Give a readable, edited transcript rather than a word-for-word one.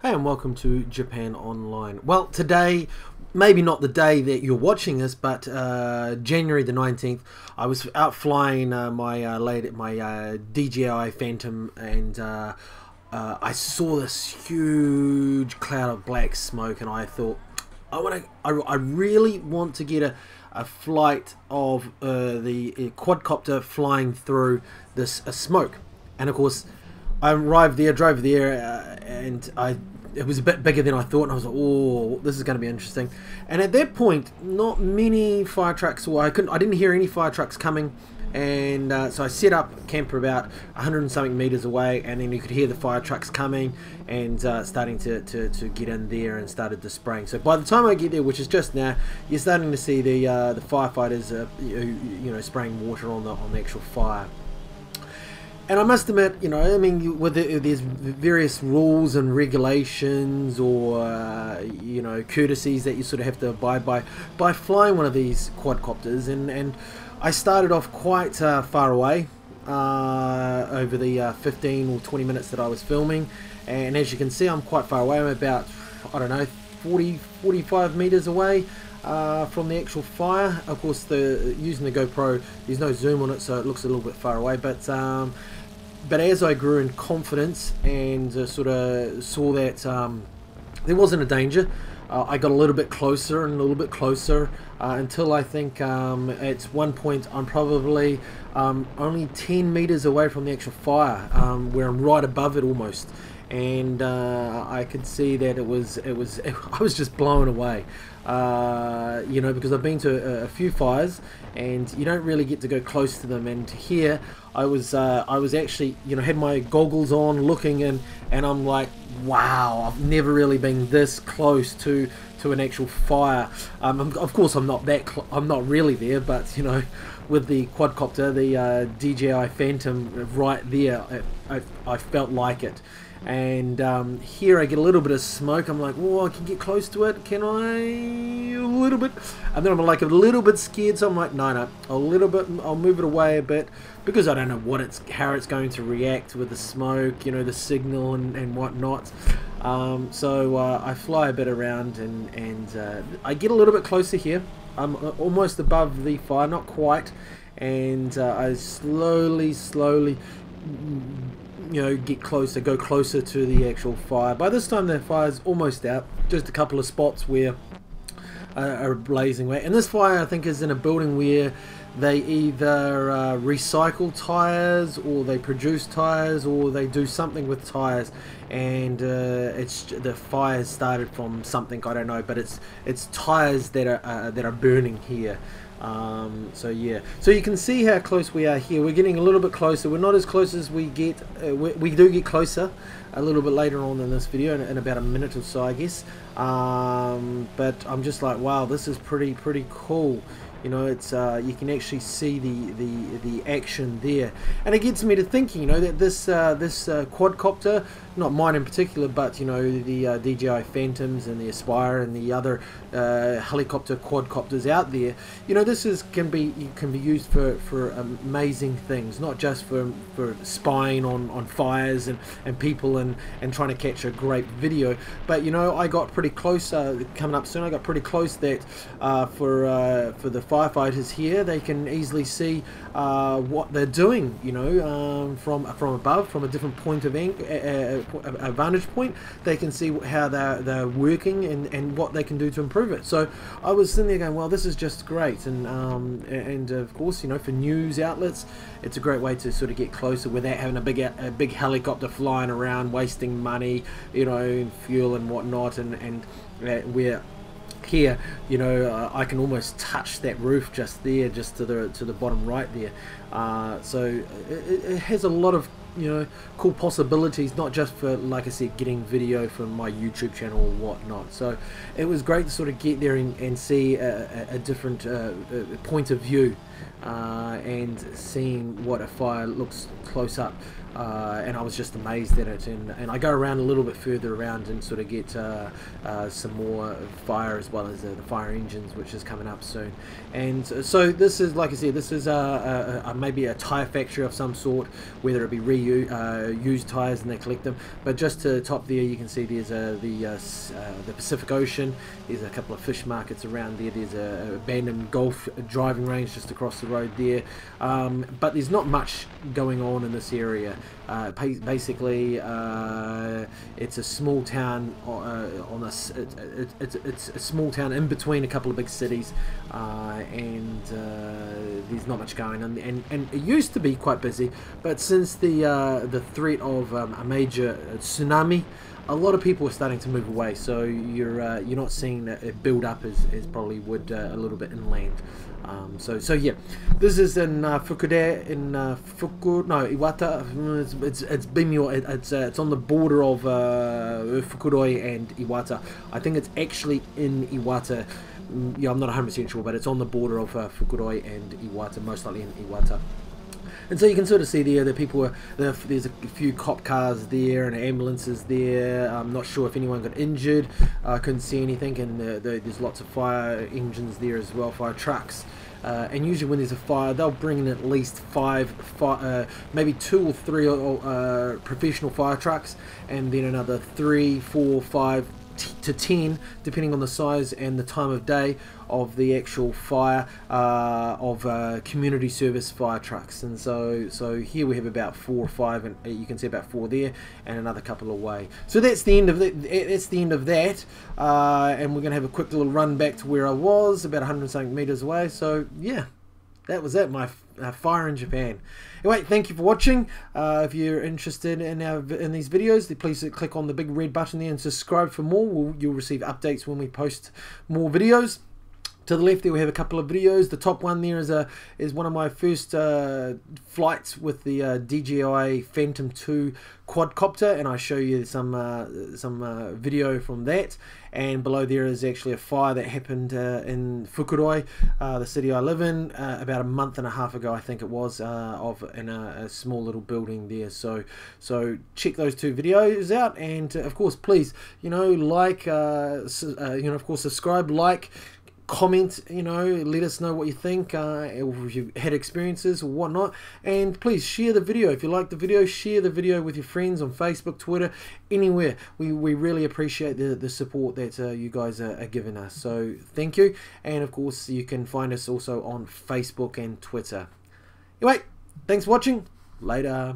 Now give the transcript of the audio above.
Hey and welcome to Japan Online. Well, today, maybe not the day that you're watching this, but January the 19th, I was out flying my DJI Phantom, and I saw this huge cloud of black smoke, and I thought, I really want to get a flight of the quadcopter flying through this smoke. And of course, I arrived there, drove there, and it was a bit bigger than I thought, and I was like, oh, this is going to be interesting. And at that point, not many fire trucks, I didn't hear any fire trucks coming, and so I set up camp for about 100 and something meters away, and then you could hear the fire trucks coming and starting to get in there and started the spraying. So by the time I get there, which is just now, you're starting to see the firefighters spraying water on the actual fire. And I must admit, I mean, there's various rules and regulations or, courtesies that you sort of have to abide by flying one of these quadcopters. And I started off quite far away over the 15 or 20 minutes that I was filming. And as you can see, I'm quite far away. I'm about, I don't know, 45 meters away from the actual fire. Of course, using the GoPro, there's no zoom on it, so it looks a little bit far away. But as I grew in confidence and sort of saw that there wasn't a danger, I got a little bit closer and a little bit closer until I think at one point I'm probably only 10 meters away from the actual fire, where I'm right above it almost. And I could see that I was just blown away, because I've been to a few fires and you don't really get to go close to them. And here I was actually, had my goggles on looking, and I'm like, wow, I've never really been this close to an actual fire. Of course I'm not really there, but with the quadcopter, the DJI Phantom right there, I felt like it. And here I get a little bit of smoke. I'm like, oh, I can get close to it. Can I? A little bit. And then I'm like a little bit scared. So I'm like, no, a little bit. I'll move it away a bit because I don't know how it's going to react with the smoke, the signal and whatnot. So I fly a bit around and I get a little bit closer here. I'm almost above the fire, not quite. And I slowly get closer, go closer to the actual fire. By this time the fire's almost out, just a couple of spots where are blazing away. And this fire, I think, is in a building where they either recycle tires, or they produce tires, or they do something with tires. And the fire started from something, I don't know, but it's tires that are burning here. So yeah, so you can see how close we are here. We're getting a little bit closer. We're not as close as we get. We do get closer a little bit later on in this video, in about a minute or so, I guess. But I'm just like, wow, this is pretty cool. It's you can actually see the action there, and it gets me to thinking, that this quadcopter, not mine in particular, but the DJI Phantoms and the Aspire and the other helicopter quadcopters out there, this can be used for amazing things, not just for spying on fires and people and trying to catch a great video. But I got pretty close, coming up soon, I got pretty close that for the firefighters here, they can easily see what they're doing, from above, from a different point of a vantage point. They can see how they're working and what they can do to improve it. So I was sitting there going, well, this is just great. And of course, for news outlets, it's a great way to sort of get closer without having a big helicopter flying around, wasting money, and fuel and whatnot. And we're here, I can almost touch that roof just there, just to the bottom right there. So it has a lot of cool possibilities, not just for, like I said, getting video from my YouTube channel or whatnot. So it was great to sort of get there and see a different point of view, and seeing what a fire looks close up. and I was just amazed at it. And I go around a little bit further around and sort of get some more fire, as well as the fire engines, which is coming up soon. And so this is, like I said, this is maybe a tyre factory of some sort, whether it be used tyres and they collect them. But just to top there, you can see there's the Pacific Ocean. There's a couple of fish markets around there. There's a abandoned golf driving range just across the road there. But there's not much going on in this area. Basically, it's a small town it's a small town in between a couple of big cities, and there's not much going on. And it used to be quite busy, but since the threat of a major tsunami, a lot of people are starting to move away. So you're not seeing it build up as probably would a little bit inland. So yeah, this is in Fukude, Iwata. It's Bimyo. It's on the border of Fukudoi and Iwata. I think it's actually in Iwata. Yeah, I'm not 100% sure, but it's on the border of Fukudoi and Iwata, most likely in Iwata. And so you can sort of see there that there's a few cop cars there and ambulances there. I'm not sure if anyone got injured. I couldn't see anything, and there's lots of fire engines there as well, fire trucks. And usually when there's a fire, they'll bring in at least maybe 2 or 3 professional fire trucks, and then another 3, 4, 5 to 10, depending on the size and the time of day of the actual fire, of community service fire trucks. And so here we have about 4 or 5, and you can see about 4 there and another couple away. So that's the end of that. And we're gonna have a quick little run back to where I was, about 100 and something meters away. So yeah, that was it, my fire in Japan. Anyway, thank you for watching. If you're interested in these videos, then please click on the big red button there and subscribe for more. You'll receive updates when we post more videos. To the left there we have a couple of videos. The top one there is one of my first flights with the DJI Phantom 2 quadcopter, and I show you some video from that. And below there is actually a fire that happened in Fukudoi, the city I live in, about a month and a half ago, I think it was, in a small little building there. So check those 2 videos out, and of course, please, like, of course, subscribe, like, comment, let us know what you think, if you've had experiences or whatnot. And please share the video. If you like the video, share the video with your friends on Facebook, Twitter, anywhere. We really appreciate the support that you guys are giving us. So thank you. And of course, you can find us also on Facebook and Twitter. Anyway, thanks for watching. Later.